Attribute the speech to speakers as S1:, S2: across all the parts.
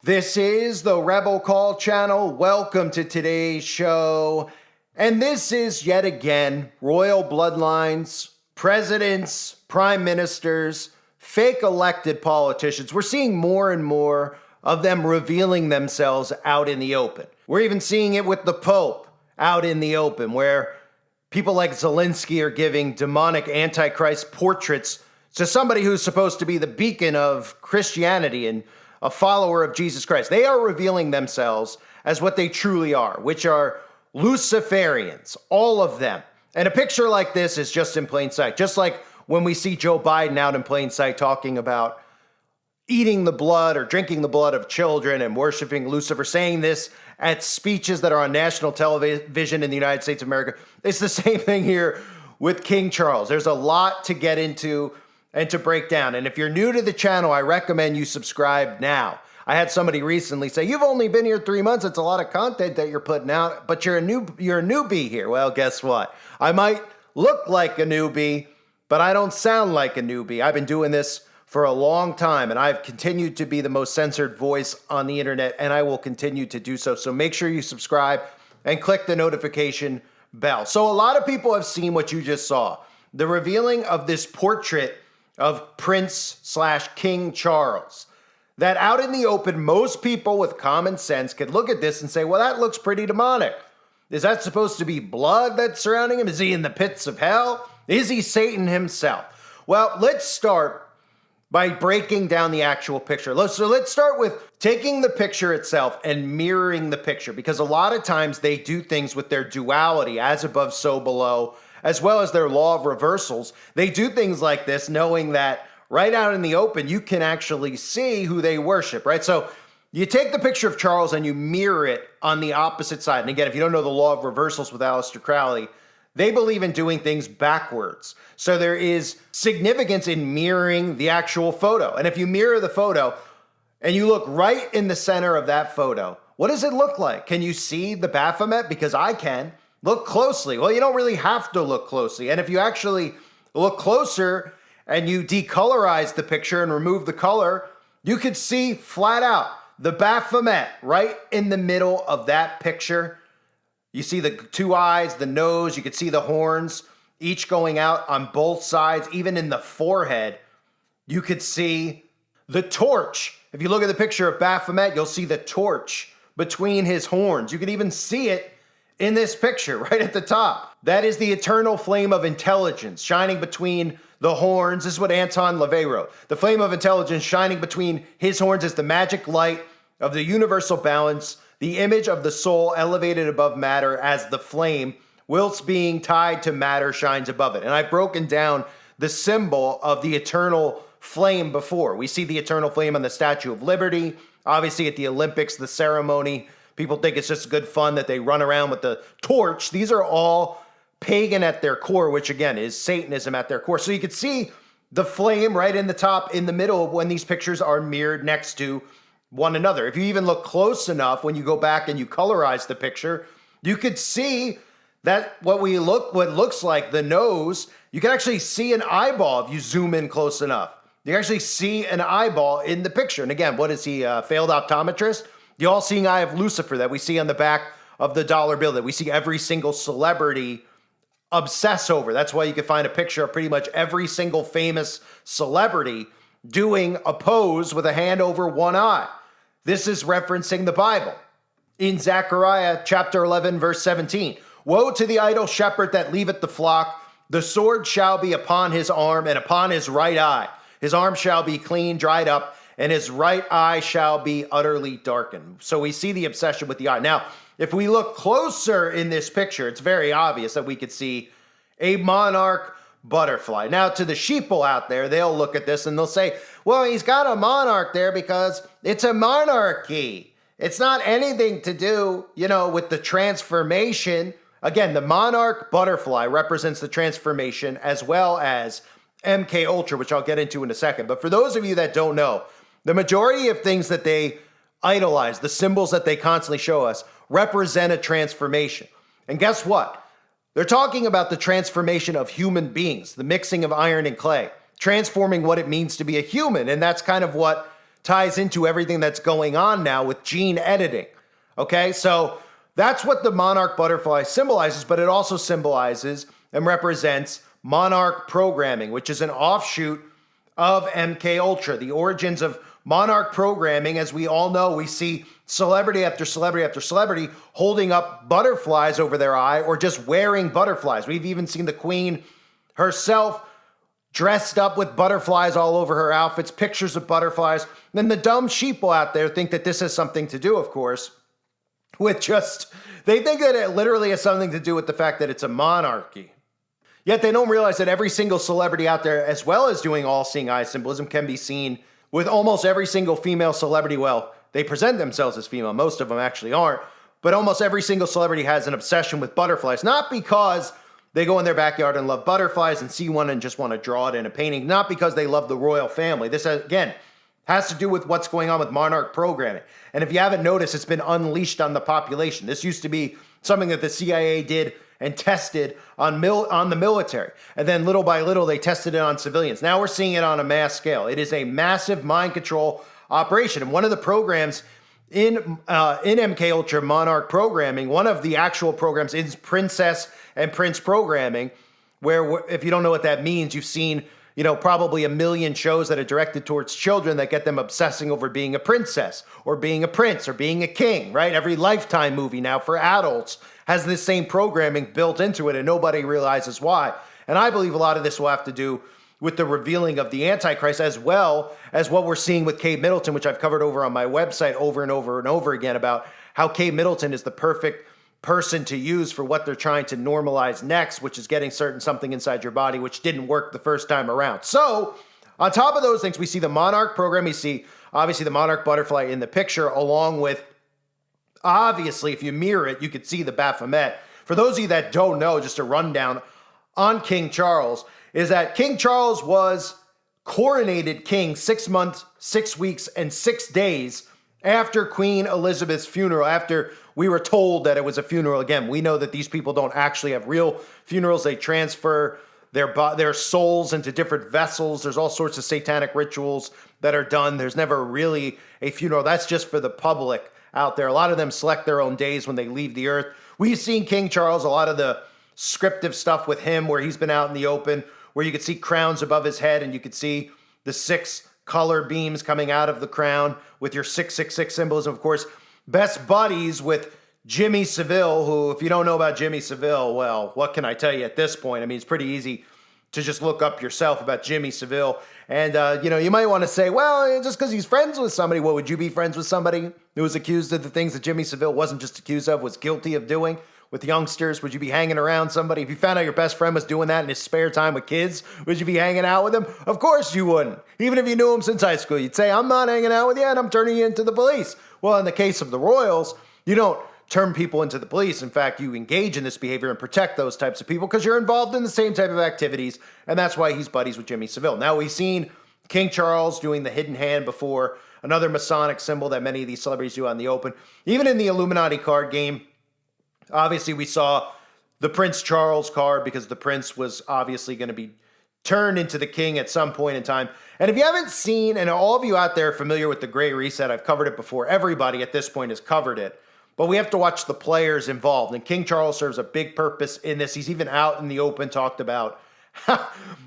S1: This is the Rebel Call channel. Welcome to today's show. And this is yet again royal bloodlines, presidents, prime ministers, fake elected politicians. We're seeing more and more of them revealing themselves out in the open. We're even seeing it with the Pope out in the open, where people like Zelensky are giving demonic Antichrist portraits to somebody who's supposed to be the beacon of Christianity and a follower of Jesus Christ. They are revealing themselves as what they truly are, which are Luciferians, all of them. And a picture like this is just in plain sight. Just like when we see Joe Biden out in plain sight talking about eating the blood or drinking the blood of children and worshiping Lucifer, saying this at speeches that are on national television in the United States of America. It's the same thing here with King Charles. There's a lot to get into and to break down. And if you're new to the channel, I recommend you subscribe now. I had somebody recently say, "You've only been here 3 months. It's a lot of content that you're putting out, but you're a newbie here." Well, guess what? I might look like a newbie, but I don't sound like a newbie. I've been doing this for a long time, and I've continued to be the most censored voice on the internet, and I will continue to do so. So make sure you subscribe and click the notification bell. So a lot of people have seen what you just saw, the revealing of this portrait of Prince/King Charles, that out in the open, most people with common sense could look at this and say, well, that looks pretty demonic. Is that supposed to be blood that's surrounding him? Is he in the pits of hell? Is he Satan himself? Well, let's start by breaking down the actual picture. So let's start with taking the picture itself and mirroring the picture, because a lot of times they do things with their duality, as above, so below, as well as their law of reversals. They do things like this knowing that right out in the open, you can actually see who they worship, right? So you take the picture of Charles and you mirror it on the opposite side. And again, if you don't know the law of reversals with Aleister Crowley, they believe in doing things backwards. So there is significance in mirroring the actual photo. And if you mirror the photo and you look right in the center of that photo, what does it look like? Can you see the Baphomet? Because I can. Look closely. Well, you don't really have to look closely. And if you actually look closer and you decolorize the picture and remove the color, you could see flat out the Baphomet right in the middle of that picture. You see the two eyes, the nose, you could see the horns, each going out on both sides, even in the forehead. You could see the torch. If you look at the picture of Baphomet, you'll see the torch between his horns. You can even see it in this picture right at the top. That is the eternal flame of intelligence shining between the horns. This is what Anton LaVey wrote. The flame of intelligence shining between his horns is the magic light of the universal balance, the image of the soul elevated above matter as the flame, whilst being tied to matter, shines above it. And I've broken down the symbol of the eternal flame before. We see the eternal flame on the Statue of Liberty. Obviously at the Olympics, the ceremony, people think it's just good fun that they run around with the torch. These are all pagan at their core, which again is Satanism at their core. So you can see the flame right in the top, in the middle, when these pictures are mirrored next to one another. If you even look close enough, when you go back and you colorize the picture, you could see that what looks like the nose, you can actually see an eyeball if you zoom in close enough. You can actually see an eyeball in the picture. And again, what is he, a failed optometrist? The all-seeing eye of Lucifer that we see on the back of the dollar bill, that we see every single celebrity obsess over. That's why you can find a picture of pretty much every single famous celebrity doing a pose with a hand over one eye. This is referencing the Bible. In Zechariah chapter 11, verse 17, "Woe to the idle shepherd that leaveth the flock. The sword shall be upon his arm and upon his right eye. His arm shall be clean, dried up, and his right eye shall be utterly darkened." So we see the obsession with the eye. Now, if we look closer in this picture, it's very obvious that we could see a monarch butterfly. Now, to the sheeple out there, they'll look at this and they'll say, well, he's got a monarch there because it's a monarchy. It's not anything to do, with the transformation. Again, the monarch butterfly represents the transformation as well as MK Ultra, which I'll get into in a second. But for those of you that don't know, the majority of things that they idolize, the symbols that they constantly show us, represent a transformation. And guess what? They're talking about the transformation of human beings, the mixing of iron and clay, transforming what it means to be a human. And that's kind of what ties into everything that's going on now with gene editing. Okay, so that's what the monarch butterfly symbolizes, but it also symbolizes and represents monarch programming, which is an offshoot of MK Ultra. The origins of monarch programming, as we all know, we see celebrity after celebrity after celebrity holding up butterflies over their eye or just wearing butterflies. We've even seen the queen herself dressed up with butterflies all over her outfits, pictures of butterflies. Then the dumb sheeple out there think that this has something to do, of course, with they think that it literally has something to do with the fact that it's a monarchy. Yet they don't realize that every single celebrity out there, as well as doing all-seeing eye symbolism, can be seen with almost every single female celebrity. Well, they present themselves as female. Most of them actually aren't. But almost every single celebrity has an obsession with butterflies, not because they go in their backyard and love butterflies and see one and just want to draw it in a painting, not because they love the royal family. This, again, has to do with what's going on with monarch programming. And if you haven't noticed, it's been unleashed on the population. This used to be something that the CIA did and tested on the military. And then little by little, they tested it on civilians. Now we're seeing it on a mass scale. It is a massive mind control operation. And one of the programs in MK Ultra Monarch programming, one of the actual programs is Princess and Prince programming, where if you don't know what that means, you've seen probably a million shows that are directed towards children that get them obsessing over being a princess or being a prince or being a king, right? Every Lifetime movie now for adults has this same programming built into it, and nobody realizes why. And I believe a lot of this will have to do with the revealing of the Antichrist, as well as what we're seeing with Kate Middleton, which I've covered over on my website over and over and over again about how Kate Middleton is the perfect person to use for what they're trying to normalize next, which is getting something inside your body, which didn't work the first time around. So on top of those things, we see the Monarch program. We see, obviously, the Monarch butterfly in the picture, along with, obviously, if you mirror it, you could see the Baphomet. For those of you that don't know, just a rundown on King Charles, is that King Charles was coronated king 6 months, 6 weeks, and 6 days after Queen Elizabeth's funeral, after we were told that it was a funeral. Again, we know that these people don't actually have real funerals. They transfer their souls into different vessels. There's all sorts of satanic rituals that are done. There's never really a funeral. That's just for the public out there. A lot of them select their own days when they leave the earth. We've seen King Charles, a lot of the scriptive stuff with him where he's been out in the open, where you could see crowns above his head and you could see the 6 color beams coming out of the crown with your 666 symbols. Of course, best buddies with Jimmy Savile, who, if you don't know about Jimmy Savile, well, what can I tell you at this point? I mean, it's pretty easy to just look up yourself about Jimmy Savile. And, you might want to say, well, just because he's friends with somebody, well, would you be friends with somebody who was accused of the things that Jimmy Savile wasn't just accused of, was guilty of doing with youngsters? Would you be hanging around somebody? If you found out your best friend was doing that in his spare time with kids, would you be hanging out with him? Of course you wouldn't. Even if you knew him since high school, you'd say, I'm not hanging out with you and I'm turning you into the police. Well, in the case of the royals, you don't turn people into the police. In fact, you engage in this behavior and protect those types of people because you're involved in the same type of activities, and that's why he's buddies with Jimmy Savile. Now, we've seen King Charles doing the hidden hand before, another Masonic symbol that many of these celebrities do on the open. Even in the Illuminati card game, obviously we saw the Prince Charles card because the prince was obviously going to be turned into the king at some point in time. And if you haven't seen, and all of you out there are familiar with the Great Reset, I've covered it before. Everybody at this point has covered it. But we have to watch the players involved. And King Charles serves a big purpose in this. He's even out in the open talked about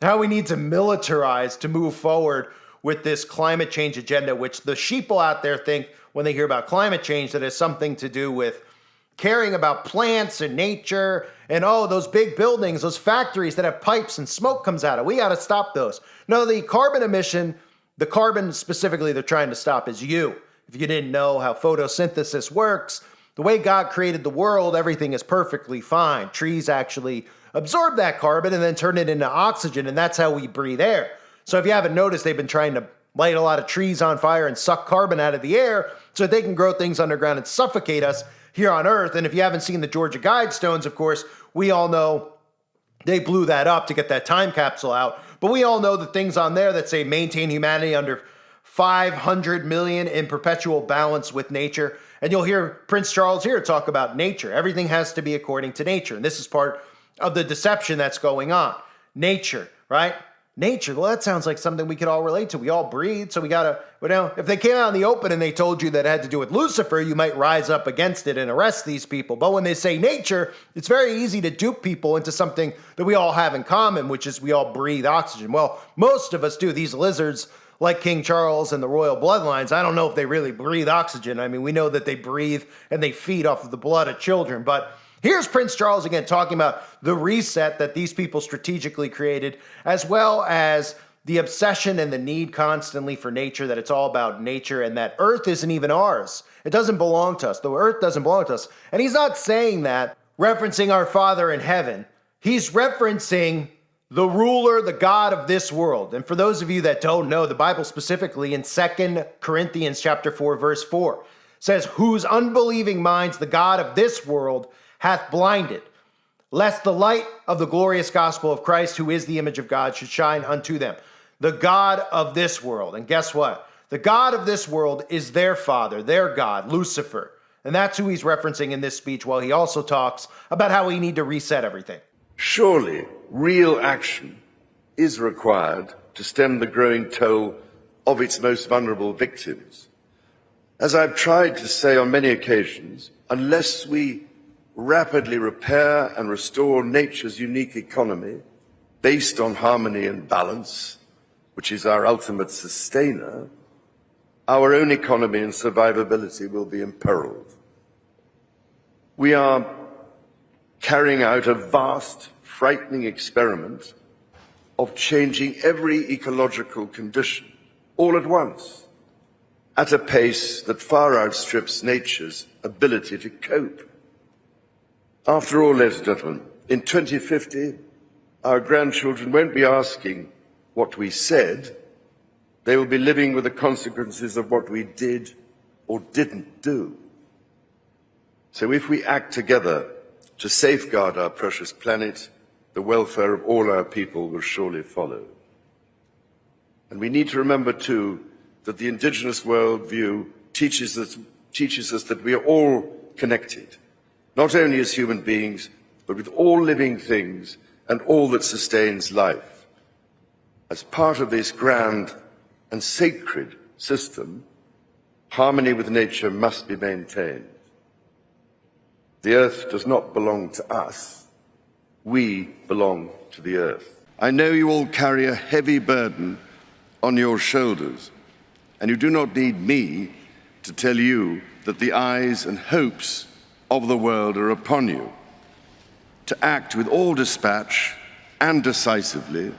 S1: how we need to militarize to move forward with this climate change agenda, which the sheeple out there think when they hear about climate change that it has something to do with caring about plants and nature and, oh, those big buildings, those factories that have pipes and smoke comes out of. We got to stop those. No, the carbon emission, the carbon specifically they're trying to stop is you. If you didn't know how photosynthesis works, The way God created the world, everything is perfectly fine. Trees actually absorb that carbon and then turn it into oxygen, and that's how we breathe air. So if you haven't noticed, they've been trying to light a lot of trees on fire and suck carbon out of the air so that they can grow things underground and suffocate us here on Earth. And if you haven't seen the Georgia Guidestones, of course, we all know they blew that up to get that time capsule out. But we all know the things on there that say maintain humanity under 500 million in perpetual balance with nature. And you'll hear Prince Charles here talk about nature. Everything has to be according to nature. And this is part of the deception that's going on. Nature, right? Nature, well, that sounds like something we could all relate to. We all breathe, so we gotta, if they came out in the open and they told you that it had to do with Lucifer, you might rise up against it and arrest these people. But when they say nature, it's very easy to dupe people into something that we all have in common, which is we all breathe oxygen. Well, most of us do. These lizards, like King Charles and the royal bloodlines, I don't know if they really breathe oxygen. I mean, we know that they breathe and they feed off of the blood of children, but here's Prince Charles again talking about the reset that these people strategically created, as well as the obsession and the need constantly for nature, that it's all about nature and that Earth isn't even ours. It doesn't belong to us. The Earth doesn't belong to us. And he's not saying that referencing our Father in heaven. He's referencing the ruler, the God of this world. And for those of you that don't know, the Bible specifically in 2 Corinthians chapter 4, verse 4 says, whose unbelieving minds the God of this world hath blinded, lest the light of the glorious gospel of Christ, who is the image of God, should shine unto them. The God of this world. And guess what? The God of this world is their father, their God, Lucifer. And that's who he's referencing in this speech, while he also talks about how we need to reset everything.
S2: Surely real action is required to stem the growing toll of its most vulnerable victims. As I've tried to say on many occasions, unless we rapidly repair and restore nature's unique economy based on harmony and balance, which is our ultimate sustainer, our own economy and survivability will be imperiled. We are carrying out a vast, frightening experiment of changing every ecological condition all at once, at a pace that far outstrips nature's ability to cope. After all, ladies and gentlemen, in 2050, our grandchildren won't be asking what we said. They will be living with the consequences of what we did or didn't do. So if we act together to safeguard our precious planet, the welfare of all our people will surely follow. And we need to remember, too, that the indigenous worldview teaches us that we are all connected, not only as human beings, but with all living things and all that sustains life. As part of this grand and sacred system, harmony with nature must be maintained. The earth does not belong to us. We belong to the earth. I know you all carry a heavy burden on your shoulders, and you do not need me to tell you that the eyes and hopes of the world are upon you, to act with all dispatch and decisively,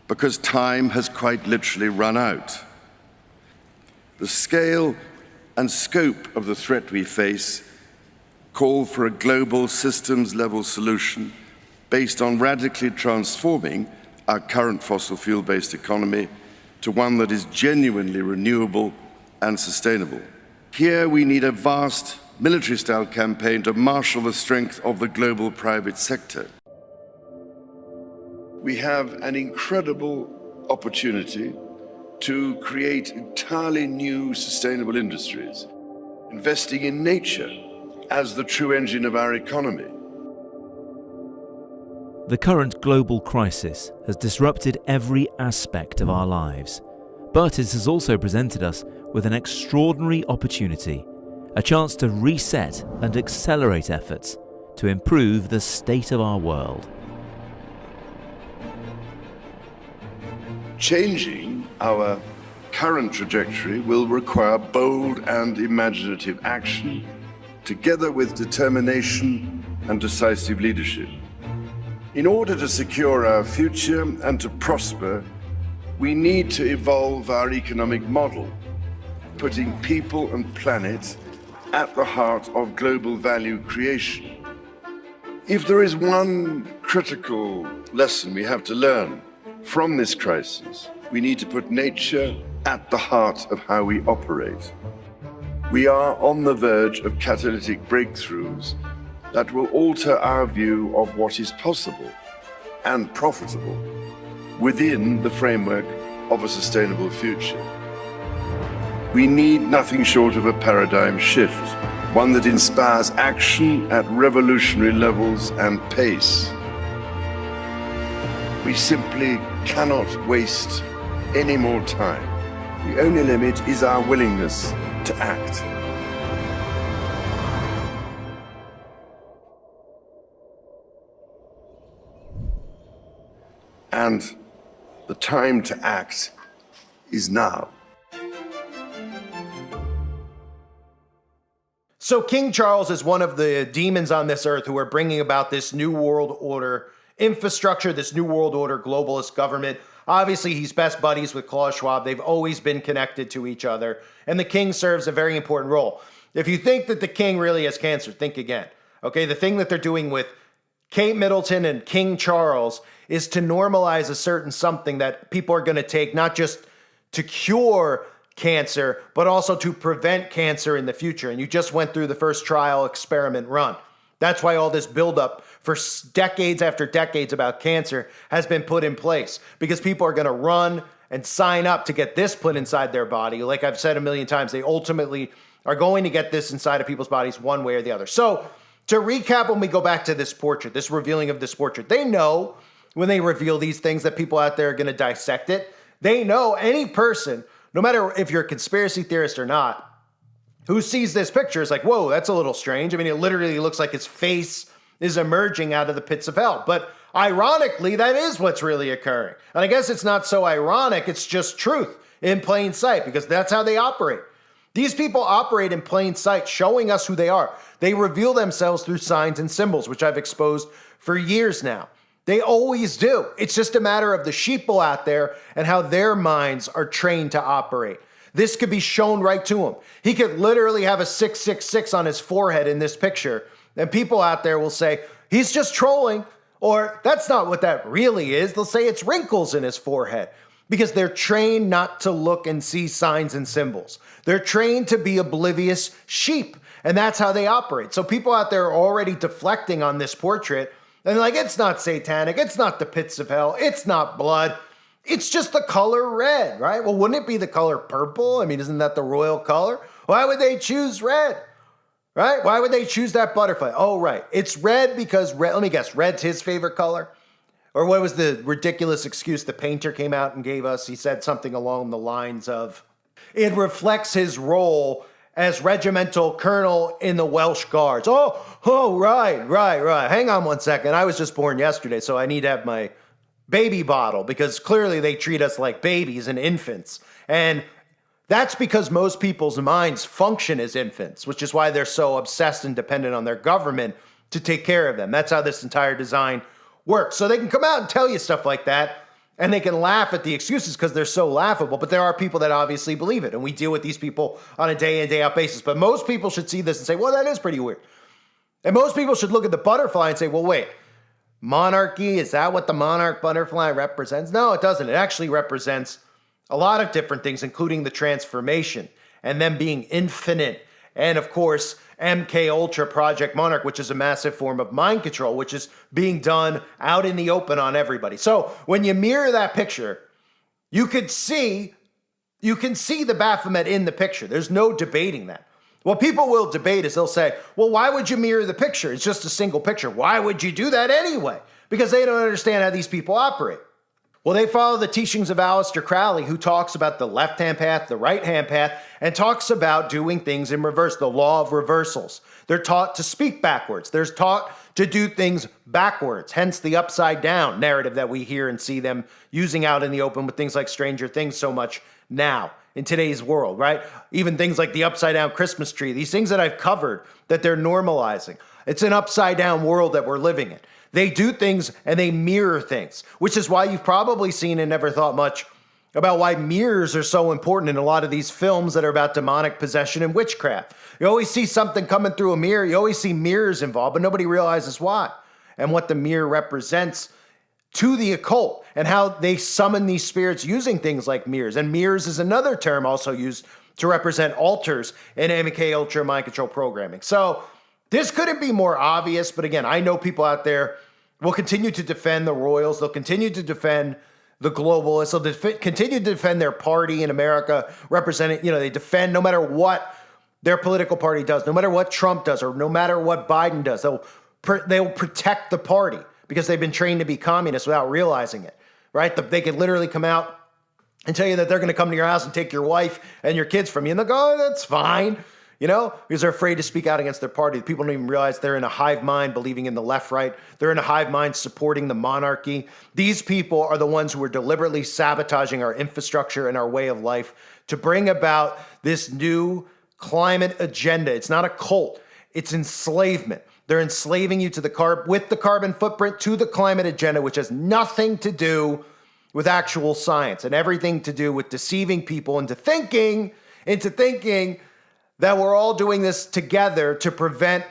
S2: because time has quite literally run out. The scale and scope of the threat we face call for a global systems-level solution based on radically transforming our current fossil fuel-based economy to one that is genuinely renewable and sustainable. Here we need a vast military-style campaign to marshal the strength of the global private sector. We have an incredible opportunity to create entirely new sustainable industries, investing in nature as the true engine of our economy.
S3: The current global crisis has disrupted every aspect of our lives, but it has also presented us with an extraordinary opportunity, a chance to reset and accelerate efforts to improve the state of our world.
S2: Changing our current trajectory will require bold and imaginative action, together with determination and decisive leadership. In order to secure our future and to prosper, we need to evolve our economic model, putting people and planet at the heart of global value creation. If there is one critical lesson we have to learn from this crisis, we need to put nature at the heart of how we operate. We are on the verge of catalytic breakthroughs that will alter our view of what is possible and profitable within the framework of a sustainable future. We need nothing short of a paradigm shift, one that inspires action at revolutionary levels and pace. We simply cannot waste any more time. The only limit is our willingness to act. And the time to act is now.
S1: So King Charles is one of the demons on this earth who are bringing about this new world order infrastructure, this new world order globalist government. Obviously, he's best buddies with Klaus Schwab. They've always been connected to each other. And the king serves a very important role. If you think that the king really has cancer, think again. Okay, the thing that they're doing with Kate Middleton and King Charles is to normalize a certain something that people are going to take, not just to cure cancer, but also to prevent cancer in the future. And you just went through the first trial experiment run. That's why all this buildup for decades after decades about cancer has been put in place, because people are going to run and sign up to get this put inside their body. Like I've said a million times, they ultimately are going to get this inside of people's bodies one way or the other. So to recap, when we go back to this portrait, this revealing of this portrait, they know when they reveal these things that people out there are going to dissect it. They know any person, no matter if you're a conspiracy theorist or not, who sees this picture is like, whoa, that's a little strange. I mean, it literally looks like his face is emerging out of the pits of hell. But ironically, that is what's really occurring. And I guess it's not so ironic, it's just truth in plain sight, because that's how they operate. These people operate in plain sight, showing us who they are. They reveal themselves through signs and symbols, which I've exposed for years now. They always do. It's just a matter of the sheeple out there and how their minds are trained to operate. This could be shown right to him. He could literally have a 666 on his forehead in this picture, and people out there will say, he's just trolling, or that's not what that really is. They'll say it's wrinkles in his forehead, because they're trained not to look and see signs and symbols. They're trained to be oblivious sheep, and that's how they operate. So people out there are already deflecting on this portrait, and they're like, it's not satanic, it's not the pits of hell, it's not blood, it's just the color red, right? Well, wouldn't it be the color purple? I mean, isn't that the royal color? Why would they choose red, right? Why would they choose that butterfly? Oh, right, it's red because red, let me guess, red's his favorite color? Or what was the ridiculous excuse the painter came out and gave us? He said something along the lines of, it reflects his role as regimental colonel in the Welsh Guards. Oh, right. Hang on one second. I was just born yesterday, so I need to have my baby bottle, because clearly they treat us like babies and infants. And that's because most people's minds function as infants, which is why they're so obsessed and dependent on their government to take care of them. That's how this entire design works. So they can come out and tell you stuff like that, and they can laugh at the excuses because they're so laughable. But there are people that obviously believe it, and we deal with these people on a day in, day out basis. But most people should see this and say, well, that is pretty weird. And most people should look at the butterfly and say, well, wait, monarchy, is that what the monarch butterfly represents? No, it doesn't. It actually represents a lot of different things, including the transformation and them being infinite. And of course, MK Ultra Project Monarch, which is a massive form of mind control, which is being done out in the open on everybody. So when you mirror that picture, you can see the Baphomet in the picture. There's no debating that. What people will debate is they'll say, well, why would you mirror the picture? It's just a single picture. Why would you do that anyway? Because they don't understand how these people operate. Well, they follow the teachings of Aleister Crowley, who talks about the left-hand path, the right-hand path, and talks about doing things in reverse, the law of reversals. They're taught to speak backwards. They're taught to do things backwards, hence the upside-down narrative that we hear and see them using out in the open with things like Stranger Things so much now in today's world, right? Even things like the upside-down Christmas tree, these things that I've covered that they're normalizing. It's an upside-down world that we're living in. They do things and they mirror things, which is why you've probably seen and never thought much about why mirrors are so important in a lot of these films that are about demonic possession and witchcraft. You always see something coming through a mirror. You always see mirrors involved, but nobody realizes why and what the mirror represents to the occult and how they summon these spirits using things like mirrors. And mirrors is another term also used to represent altars in MK Ultra mind control programming. So this couldn't be more obvious, but again, I know people out there will continue to defend the royals. They'll continue to defend the globalists. They'll continue to defend their party in America, representing, they defend no matter what their political party does, no matter what Trump does, or no matter what Biden does. They'll protect the party because they've been trained to be communists without realizing it, right? They could literally come out and tell you that they're going to come to your house and take your wife and your kids from you. And they'll go, oh, that's fine, because they're afraid to speak out against their party. People don't even realize they're in a hive mind believing in the left, right? They're in a hive mind supporting the monarchy. These people are the ones who are deliberately sabotaging our infrastructure and our way of life to bring about this new climate agenda. It's not a cult. It's enslavement. They're enslaving you to with the carbon footprint to the climate agenda, which has nothing to do with actual science and everything to do with deceiving people into thinking that we're all doing this together to prevent,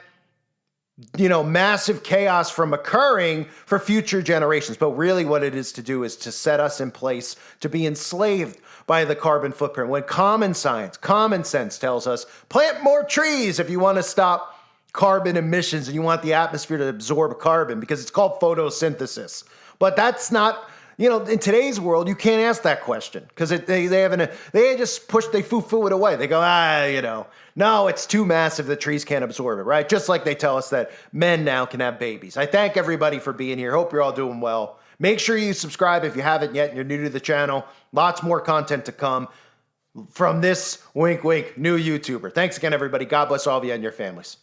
S1: massive chaos from occurring for future generations. But really what it is to do is to set us in place to be enslaved by the carbon footprint. When common sense tells us, plant more trees if you want to stop carbon emissions and you want the atmosphere to absorb carbon, because it's called photosynthesis. But that's not, in today's world, you can't ask that question because they just they foo-foo it away. They go, no, it's too massive. The trees can't absorb it, right? Just like they tell us that men now can have babies. I thank everybody for being here. Hope you're all doing well. Make sure you subscribe if you haven't yet and you're new to the channel. Lots more content to come from this wink, wink, new YouTuber. Thanks again, everybody. God bless all of you and your families.